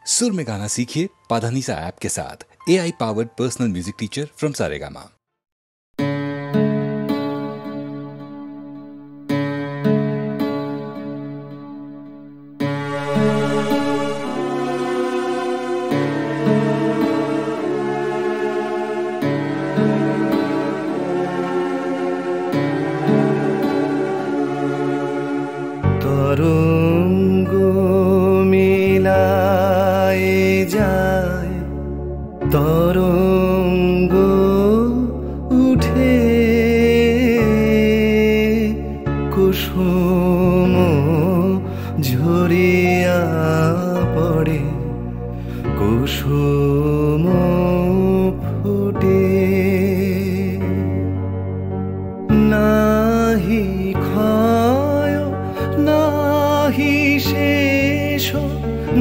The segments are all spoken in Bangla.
सुर में गाना सीखिए पाधानीसा ऐप के साथ। AI powered personal music teacher from Saregama. তরঙ্গ উঠে কুসুম ঝরিয়া পড়ে, কুসুম ফুটে নাহি ক্ষয় নাহি শেষ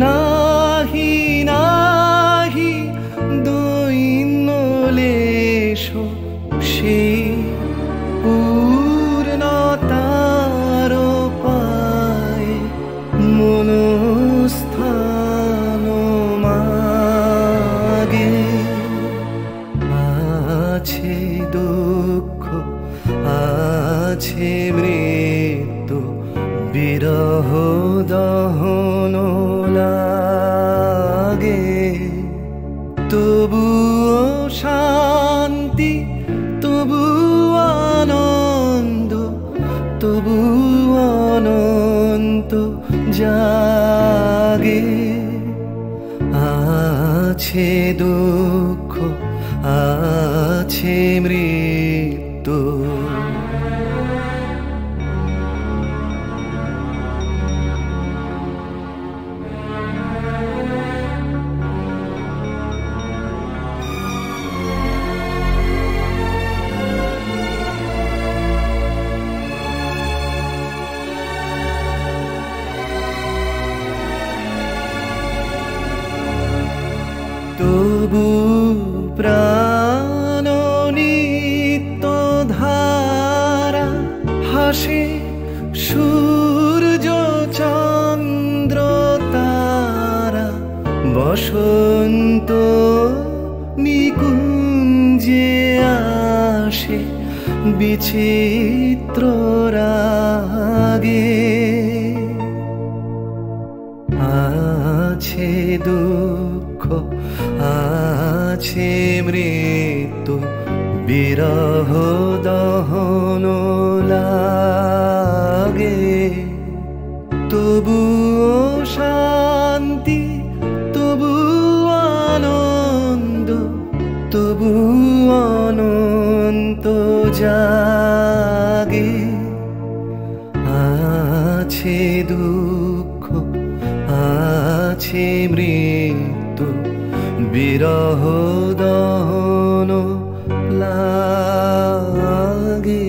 নাহি নাহি দৈন্যলেশ, সেই পূর্ণতার পায় মনস্থান মাগে। আছে দুঃখ আছে মৃত্যু, বিরহ দহন লাগে, তবুও শান্তি তবু আনন্দ, তবু অনন্ত জাগে। আছে দুঃখ আছে মৃত্যু, তবু প্রাণ নিত্য ধারা হাসে, সূর্য চন্দ্র তারা বসন্ত নিকুঞ্জে আসে বিচিত্র রাগে। আছে দুঃখ আছে মৃত্যু, বিরহ দহন লাগে, তবুও শান্তি তবু আনন্দ, তবু অনন্ত জাগে। আছে দুঃখ আছে মৃত্যু, বিরহ দহন লাগে।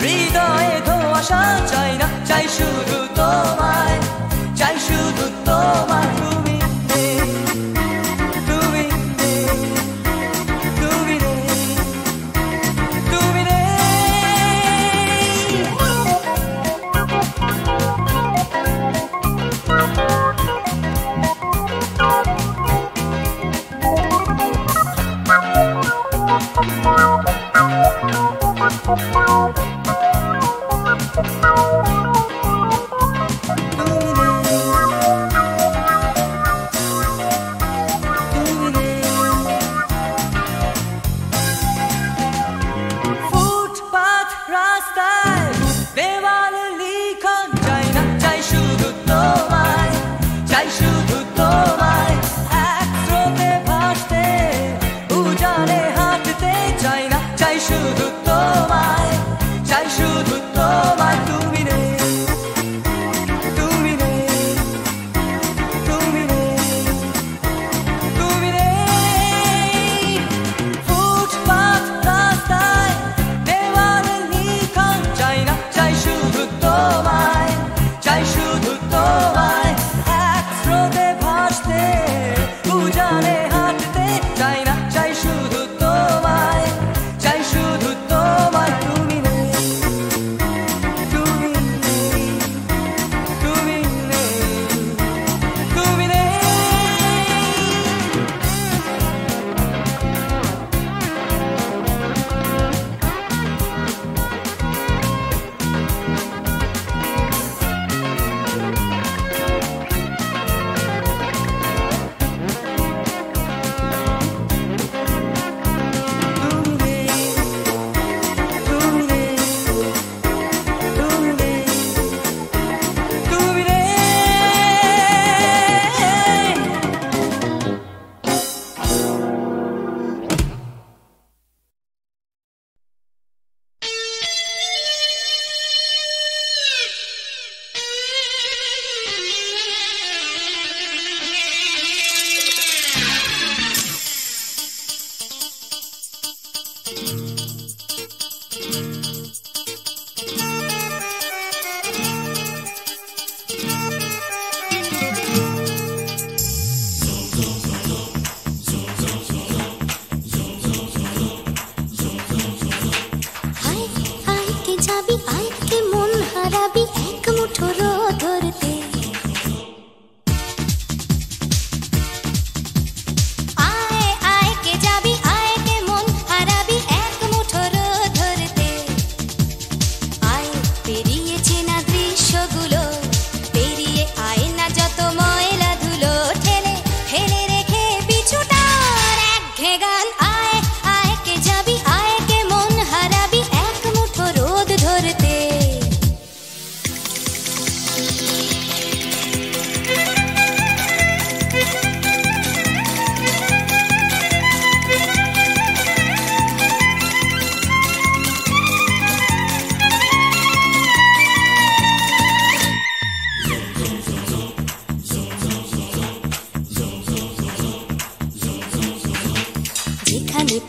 হৃদয়ে ধোঁয়াশা চাই না।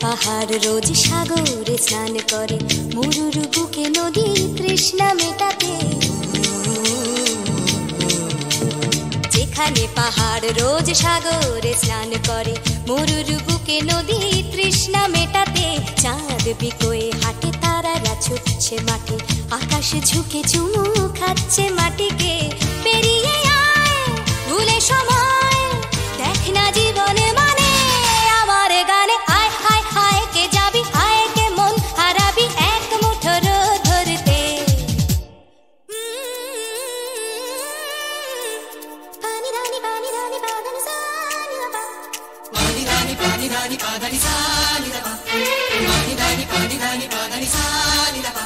পাহাড় রোজ সাগরে স্নান করে, মরুর বুকে নদীর তৃষ্ণা মেটাতে। যেখানে পাহাড় রোজ সাগরে স্নান করে, মরুর বুকে নদীর তৃষ্ণা মেটাতে। চাঁদ বিকোয়ে হাটে, তারারা ছুটছে মাঠে, আকাশ ঝুঁকে চুমু খাচ্ছে মাটিকে। পেরিয়ে আয় ভুলে সময়, দেখ না জীবনে মানে আমার গানে। আয় আয় আয় কে যাবি, আয় কে মন হারাবি এক মুঠো রোদ ধরতে। পানি রানি পানি রানি পাদানি সানি রাবা, পানি রানি পাদানি সানি রাবা, পানি রানি পাদানি সানি রাবা।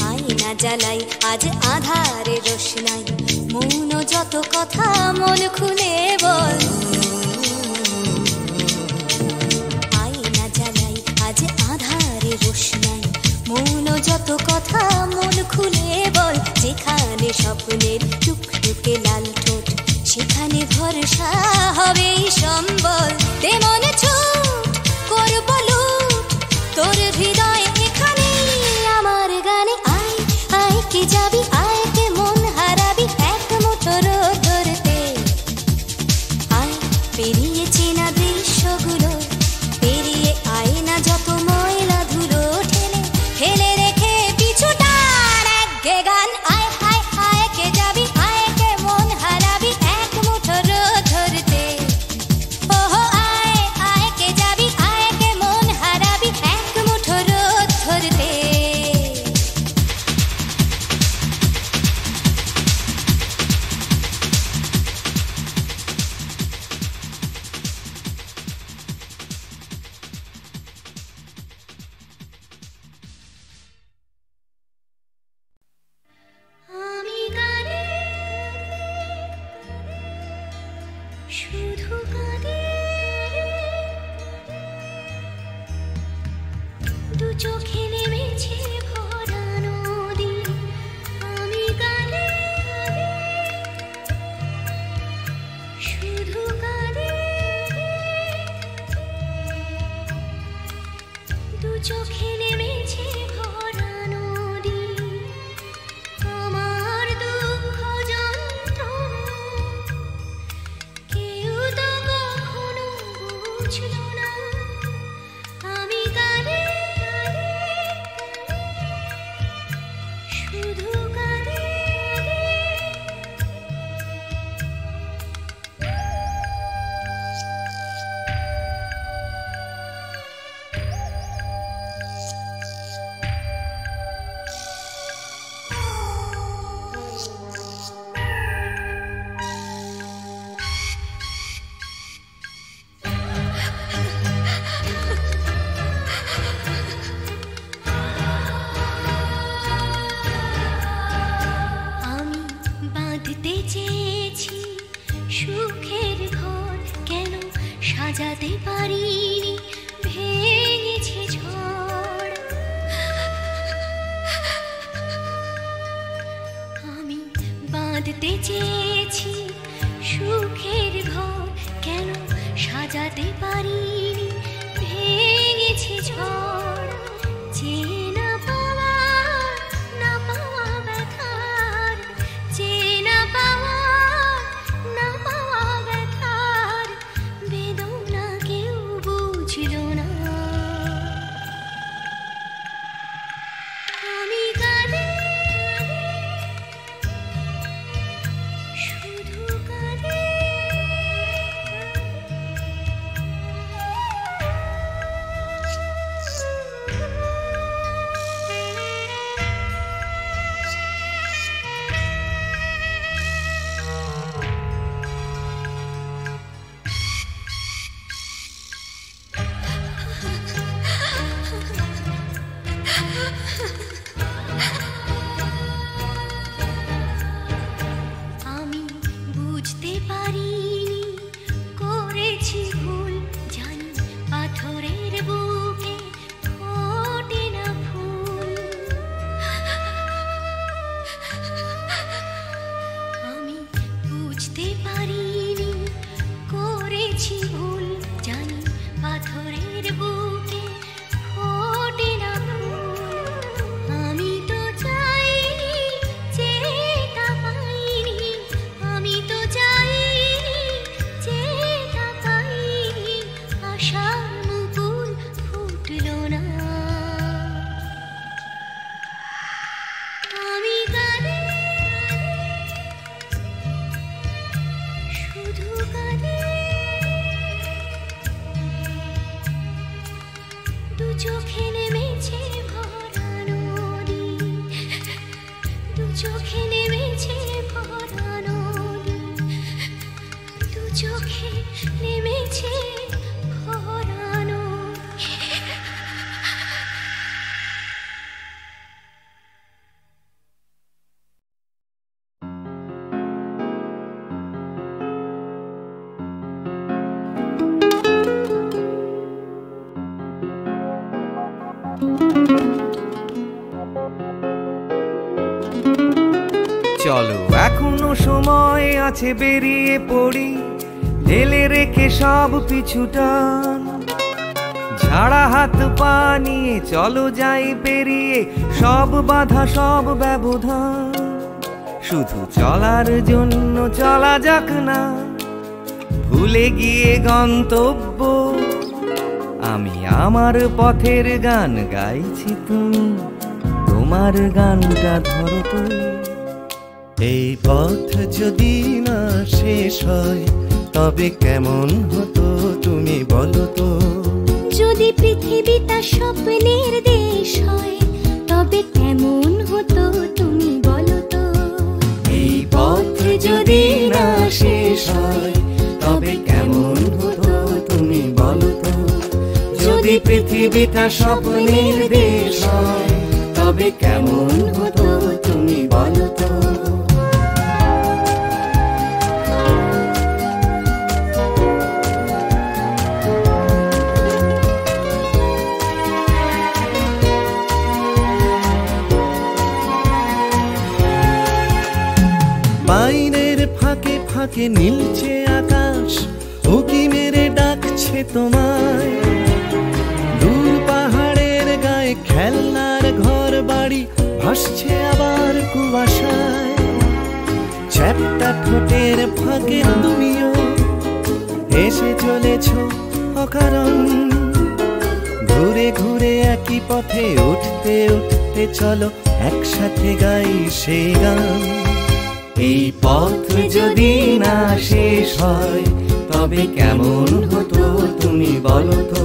আয়না জ্বালাই আজ আধারে রোশনাই, মৌন যত কথা মন খুলে বল। আয়না জ্বালাই আজ আধারে রোশনাই, মৌন যত কথা মন খুলে বল। যেখানে স্বপ্নের টুকটুকে লাল ঠোঁট, সেখানে ভরসা হবে সম্বল। দে মনে ছুট করব লুট, তোর হৃদয় এখানে আমার গানে। আয় আয় কে যাবি, আয় কে মন হারাবি এক মুঠো রোদ ধরতে। আয় পেরিয়ে চেনা দৃশ্যগুলো, পেরিয়ে আয় না যত ময়লা ধুলো, ঠেলে ফেলে রেখে পিছুটার একঘে গান। আয় আয় আয় কে যাবি, আয় কে মন হারাবি এক মুঠো রোদ ধরতে। ওহো আয় আয় কে যাবি, আয় কে মন হারাবি এক মুঠো রোদ ধরতে। আমি গানে শুধু কাঁদি, দু চোখে নেমেছে ভরা নদী। আমি গানে শুধু কাঁদি, দু চোখে নেমেছে ভরা নদী। আমার দুঃখ যন্ত্রণা কেউ তো কখনো বুঝলো না। আমি গানে শুধু গানে। আমি বাঁধতে চেয়েছি সুখের ঘর, কেন সাজাতে পারিনি, ভেঙেছে ঝড়। আমি বাঁধতে চেয়েছি সুখের ঘর, কেন সাজাতে পারিনি, ভেঙেছে ঝড়। যে না পাওয়া না পাওয়া ব্যথার, যে না পাওয়া না পাওয়া ব্যথার বেদনা কেউ বুঝলো না। আমি গানে শুধু গানে। চোখে নেমেছে ভরা নদী, দু চোখে নেমেছে ভরা নদী, দু চোখে নেমেছে ভরা নদী। চলো এখনো সময় আছে, বেরিয়ে পড়ি, ঢেলে রেখে সব পিছুটান। ঝাড়া হাত পা নিয়ে চলো যাই পেরিয়ে সব বাধা সব ব্যবধান। শুধু চলার জন্য চলা যাক না, ভুলে গিয়ে গন্তব্য। আমি আমার পথের গান গাইছি, তুমি তোমার গানটা ধরো তো। এই পথ যদি না শেষ হয় তবে কেমন হতো তুমি বলো তো। যদি পৃথিবীটা স্বপ্নের দেশ হয় তবে কেমন হতো তুমি বলো তো। এই পথ যদি না শেষ হয় তবে কেমন হতো তুমি বলো তো। যদি পৃথিবীটা স্বপ্নের দেশ হয় তবে কেমন হতো তুমি বলো তো। বাইরের ফাঁকে ফাঁকে নীলছে আকাশ, উঁকি মেরে ডাকছে তোমায়। দূর পাহাড়ের গায়ে খেলনার ঘর বাড়ি ভাসছে আবার কুয়াশায়। চ্যাপ্টা ঠোঁটের ফাঁকে তুমিও এসে চলেছ অকারণ। ঘুরে ঘুরে একই পথে উঠতে উঠতে চলো একসাথে গাই সেই গান। এই পথ যদি না শেষ হয় তবে কেমন হতো তুমি বলো তো।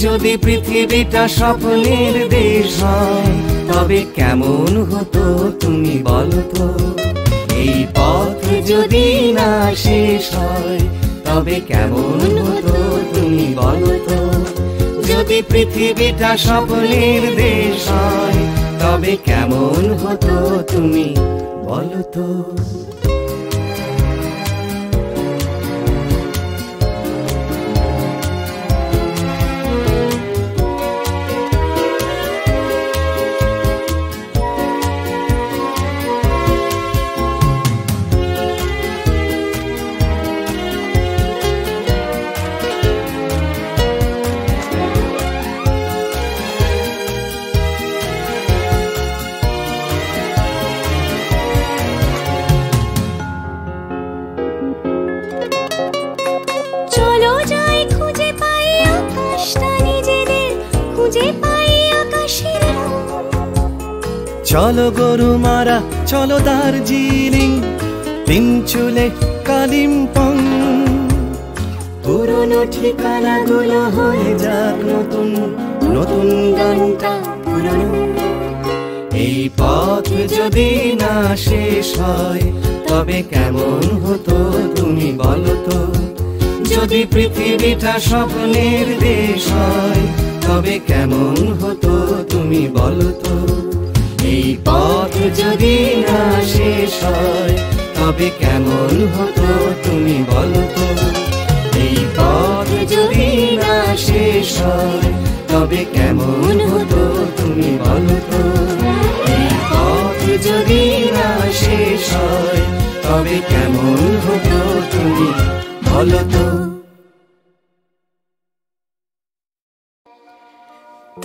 যদি পৃথিবীটা স্বপ্নের দেশ হয় তবে কেমন হতো তুমি বলো তো। এই পথ যদি না শেষ হয় তবে কেমন হতো তুমি বলো তো। যদি পৃথিবীটা স্বপ্নের দেশ হয় তবে কেমন হতো তুমি বলো তো। চলো গরুমারা চলো দার্জিলিং, তিনচুলে কালিম্পং। পুরনো ঠিকানাগুলো হয়ে যাক নতুন, নতুন গানটা পুরনো। এই পথ যদি না শেষ হয় তবে কেমন হতো তুমি বলো তো। যদি পৃথিবীটা স্বপ্নের দেশ হয় তবে কেমন হতো তুমি বলো তো। এই পথ যদি না শেষ হয় তবে কেমন হতো তুমি বলো তো। এই পথ যদি না শেষ হয় তবে কেমন হতো তুমি বলো তো। এই পথ যদি না শেষ হয় তবে কেমন হতো তুমি বলো তো।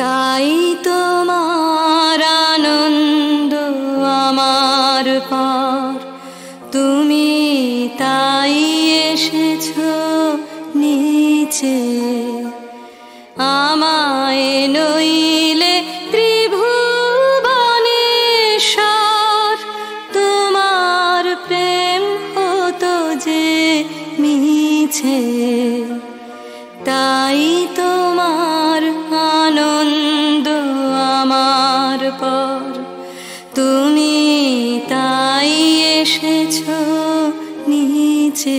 তাই তোমার আনন্দ আমার পার, তুমি তাই এসেছো নিচে। আমায় নইলে ত্রিভুবনেশ্বর, তোমার প্রেম হতো যে মিছে। তাই তোমার আনন্দ নিচে।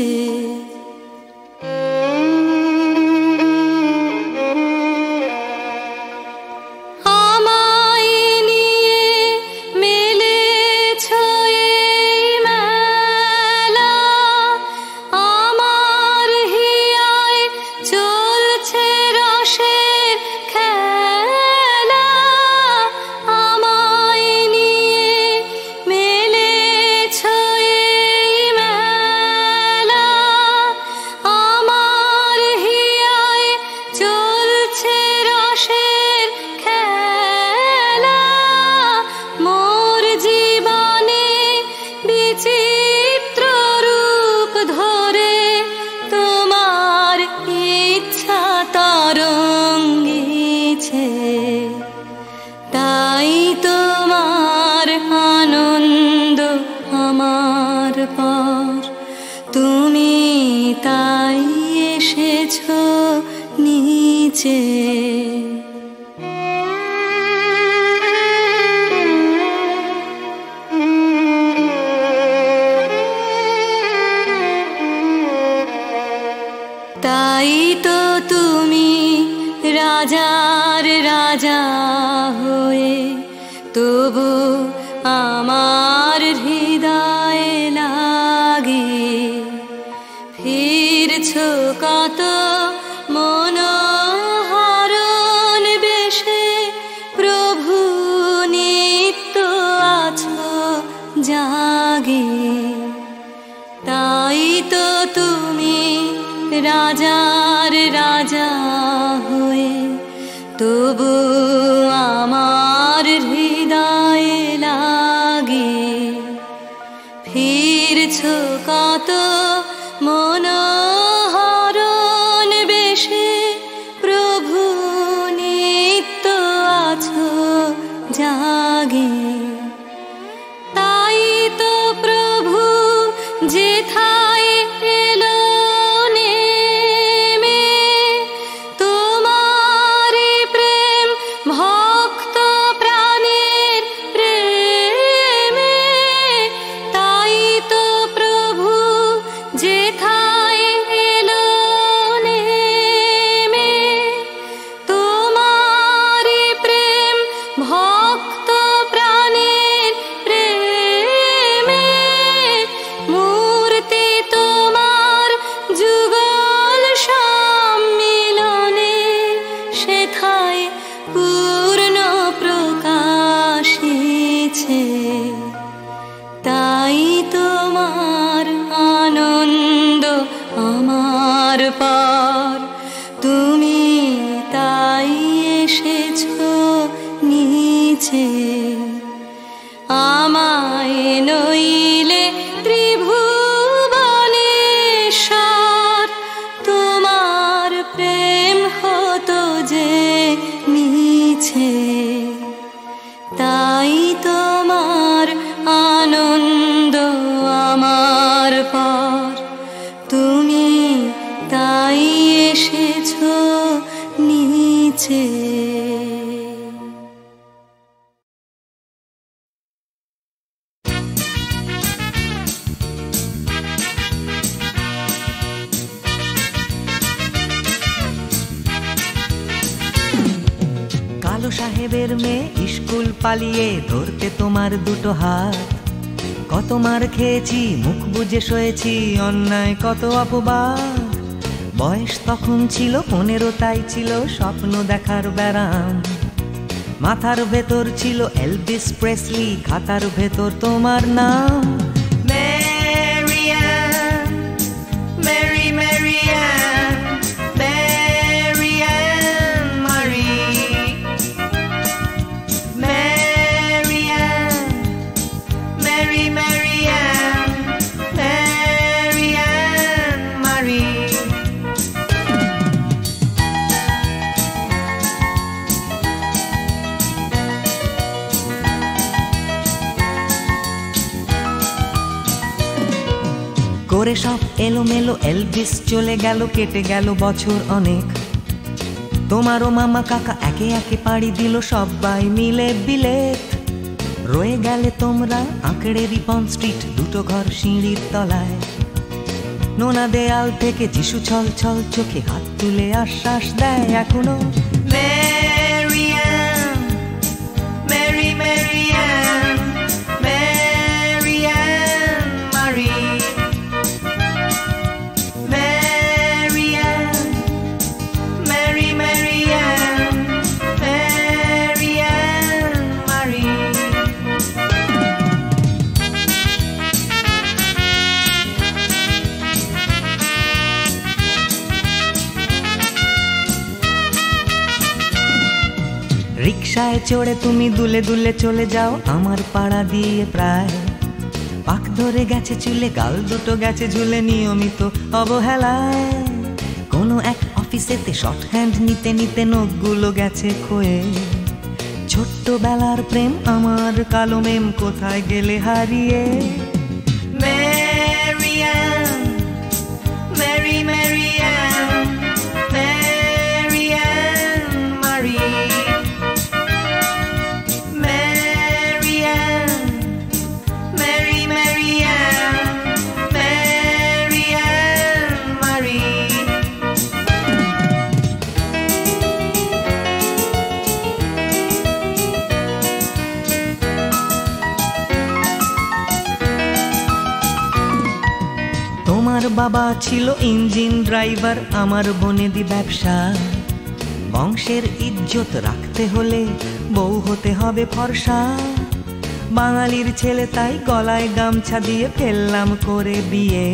তাই তোমার আনন্দ আমার পর, তুমি তাই এসেছো নিচে। তাই তো তুমি রাজার রাজা হয়ে তবু আমার হৃদয়ে লাগে ফিরছো কত মনোহরণ বেশে, প্রভু নিত্য আছো জাগে। তাই তো তুমি রাজার রাজা হয়ে তবু আমার হৃদয়ে লাগে ফিরছো কত মনোহরণ বেশে, প্রভু নিত্য আছো জাগে। তাই তো প্রভু যেথায় এলো নেমে, তোমার প্রেম ভক্ত প্রাণের প্রেমে। তাই তো প্রভু যেথায় এলো নেমে, তোমার প্রেম ভক্ত প্রাণের প্রেমে। মূর্তি তোমার যুগল সম্মিলনে, সেথায় পূর্ণ প্রকাশিছে। তাই তোমার আনন্দ আমার পর, তুমি তাই এসেছো নিচে। আমায় নইলে ত্রিভুবনেশ্বর, তোমার প্রেম হতো যে মিছে। তাই তোমার আনন্দ আমার পর, তুমি তাই এসেছো নিচে। কালো সাহেবের মেয়ে স্কুল পালিয়ে ধরতে তোমার দুটো হাত। কত মার খেয়েছি, মুখ বুজে সয়েছি, অন্যায় কত অপবাদ। বয়স তখন ছিল 15, তাই ছিল স্বপ্ন দেখার ব্যারাম। মাথার ভেতর ছিল এলভিস প্রেসলি, খাতার ভেতর তোমার নাম। করে সব এলোমেলো এলভিস চলে গেল, কেটে গেল বছর অনেক। তোমারও মামা কাকা একে একে পাড়ি দিল, সবাই মিলে বিলেত। রয়ে গেলে তোমরা আঁকড়ে রিপন স্ট্রিট, দুটো ঘর সিঁড়ির তলায়। নোনা দেয়াল থেকে যিশু ছল ছল চোখে হাত তুলে আশ্বাস দেয় এখনো। ম্যারিয়ান, মেরি ম্যারিয়ান, ম্যারিয়ান মারি, ম্যারিয়ান, মেরি ম্যারিয়ান, ম্যারিয়ান মারি। রিকশায় চড়ে তুমি দুলে দুলে চলে যাও আমার পাড়া দিয়ে প্রায়, পাক ধরে গেছে চুলে, গাল দুটো গেছে ঝুলে নিয়মিত অবহেলায়। কোনো এক অফিসেতে শর্ট হ্যান্ড নিতে নিতে নখগুলো গেছে ক্ষয়ে। ছোট্টবেলার প্রেম আমার কালো মেম কোথায় গেলে হারিয়ে। ম্যারিয়ান, মেরি ম্যারিয়ান, ম্যারিয়ান মারি, তোমার বাবা ছিল ইঞ্জিন ড্রাইভার, আমার বনেদি ব্যবসা। বংশের ইজ্জত রাখতে হলে বউ হতে হবে ফর্সা। বাঙালির ছেলে তাই গলায় গামছা দিয়ে ফেললাম করে বিয়ে।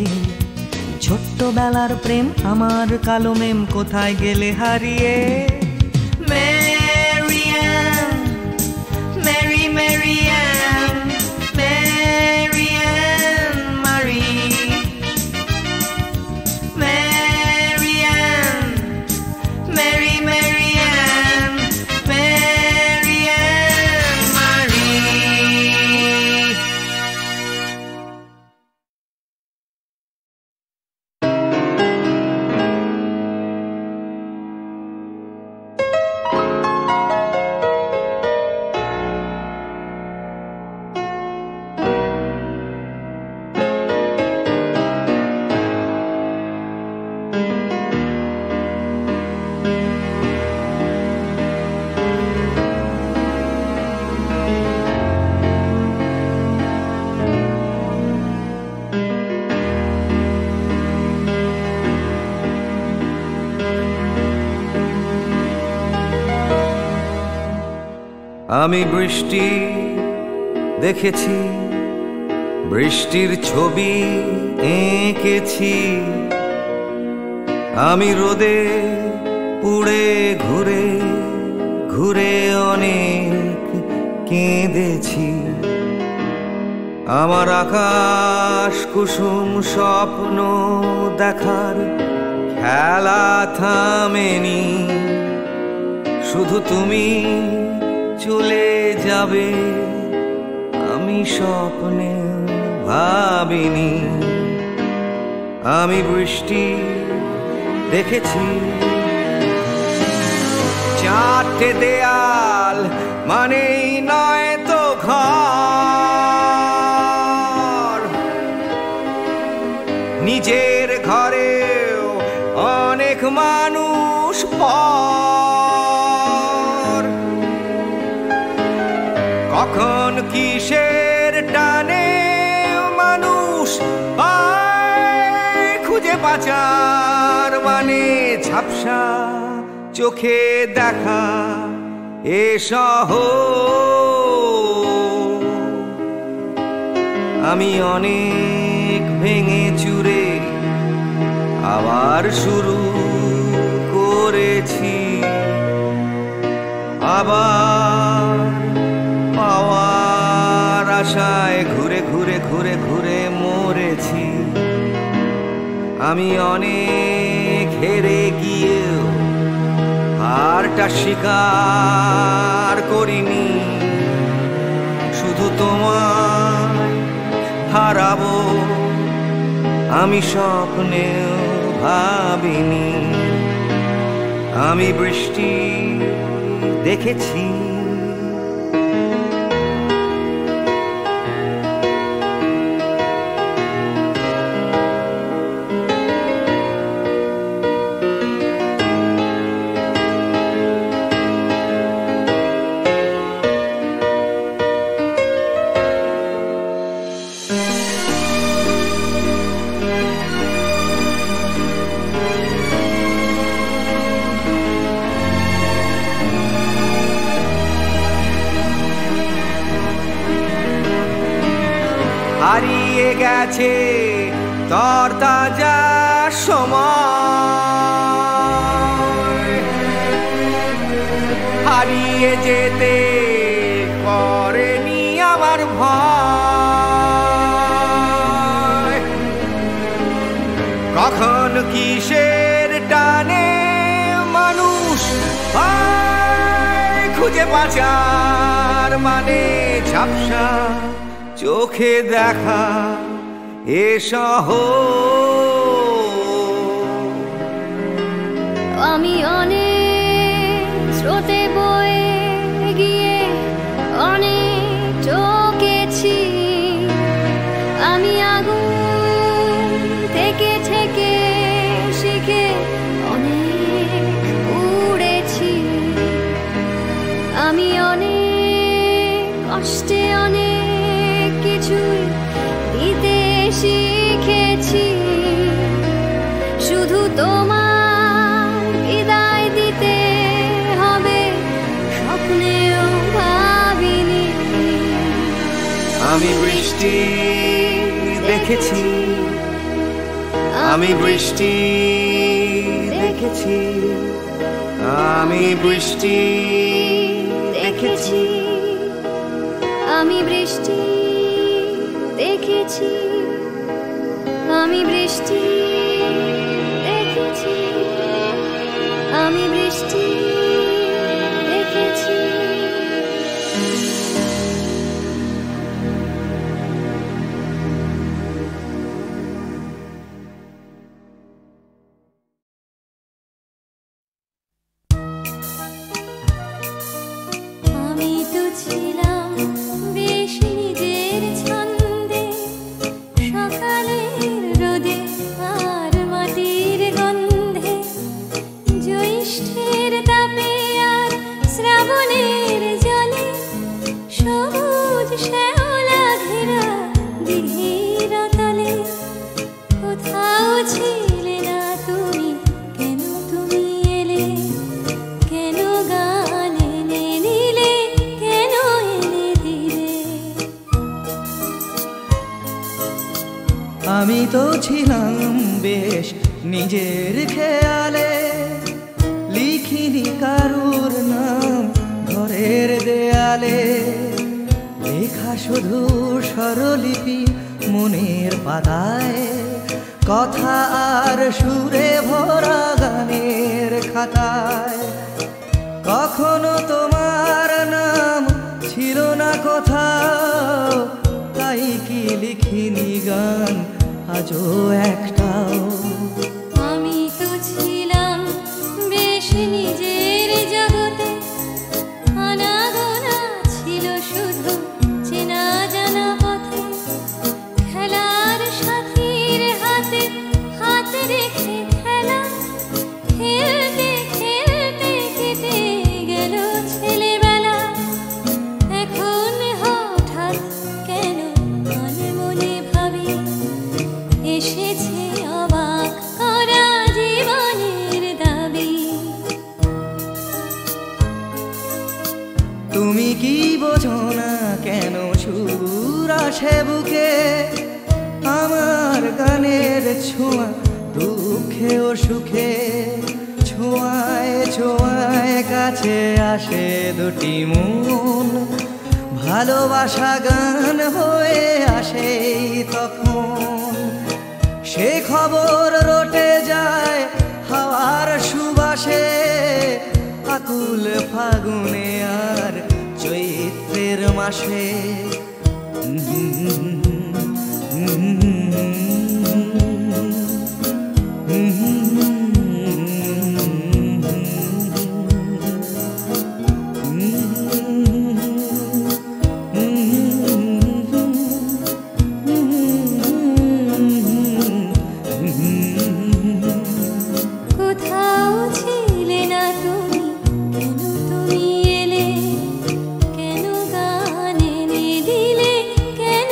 ছোট্টবেলার প্রেম আমার কালো মেম কোথায় গেলে হারিয়ে। ম্যারিয়ান, মেরি ম্যারিয়ান, ম্যারিয়ান মারি, ম্যারিয়ান, মেরি ম্যারিয়ান, ম্যারিয়ান মারি। আমি বৃষ্টি দেখেছি, বৃষ্টির ছবি এঁকেছি। আমি রোদে পুড়ে ঘুরে ঘুরে অনেক কেঁদেছি। আমার আকাশ কুসুম স্বপ্ন দেখার খেলা থামেনি। শুধু তুমি চলে যাবে আমি স্বপ্নে ভাবিনি। আমি বৃষ্টি দেখেছি, চারটে দেয়াল মানেই নয় তো ঘর। নিজের ঘরেও অনেক মানুষ পর। কখন কিসের টানে মানুষ পায় খুঁজে বাঁচার মানে। ঝাপসা চোখে দেখা এ শহর। আমি অনেক ভেঙে চুরে আবার শুরু করেছি। আবার পাওয়ার আশায় ঘুরে ঘুরে ঘুরে ঘুরে মরেছি। আমি অনেক হেরে গিয়েও হারটা স্বীকার করিনি। শুধু তোমায় হারাবো আমি স্বপ্নেও ভাবিনি। আমি বৃষ্টি দেখেছি, গেছে তরতাজা সময়, হারিয়ে যেতে করেনি আমার ভয়। কখন কিসের টানে মানুষ খুঁজে বাঁচার মানে ঝাপসা চোখে দেখা এসহ। আমি অনেক স্রোতে বয়ে গিয়ে অনেক চোখেছি, আমি আগুন থেকে থেকে শিখে অনেক উড়েছি, আমি অনেক কষ্টে অনেক কিছুই দিতে শিখেছি, শুধু তোমার বিদায় দিতে হবে স্বপ্নেও ভাবিনি। আমি বৃষ্টি দেখেছি, আমি বৃষ্টি দেখেছি, আমি বৃষ্টি দেখেছি, আমি বৃষ্টি দেখেছি, আমি বৃষ্টি দেখেছি, আমি বৃষ্টি দেখেছি। আমি তো ছিলাম বেশ নিজের ছন্দে, সকালের রোদে আর মাটির গন্ধে, জ্যৈষ্ঠের তাপে আর শ্রাবণের জলে, সবুজ শ্যাওলা ঘেরা দিঘির তলে। কোথাও ছিলে না তুমি, কেন তুমি এলে, কেন গান এনে নিলে, কেন এনে দিলে। আমি তো ছিলাম বেশ নিজের খেয়ালে, লিখিনি কারুর নাম ঘরের দেয়ালে, লেখা শুধু স্বরলিপি মনের পাতায়, কথা আর সুরে ভরা গানের খাতায়। কখনো তোমার নাম ছিল না কোথাও, তাই কি লিখিনি গান আজও একটাও। আমি তো ছিলাম বেশ নিজের জগতে, আনাগোনা ছিল শুধু চেনা জানা পথে, খেলার সাথীর হাতে হাত রেখে খেলা, খেলতে খেলতে কেটে গেল ছেলেবেলা। এখন হঠাৎ কেন মনে মনে ভাবি, এসেছে অবাক করা জীবনের দাবি। তুমি কি বোঝো না কেন সুর আসে বুকে, আমার গানের ছোঁয়া দুঃখে ও সুখে, ছোঁয়ায় ছোঁয়ায় কাছে আসে দুটি মন, ভালোবাসা গান হয়ে আসে তখন। সে খবর রটে যায় হাওয়ার সুবাসে, আকুল ফাগুনে আর চৈত্রের মাসে। কোথাও ছিলে না তুমি, কেন তুমি এলে, কেন গান এনে দিলে, কেন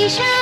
দিশা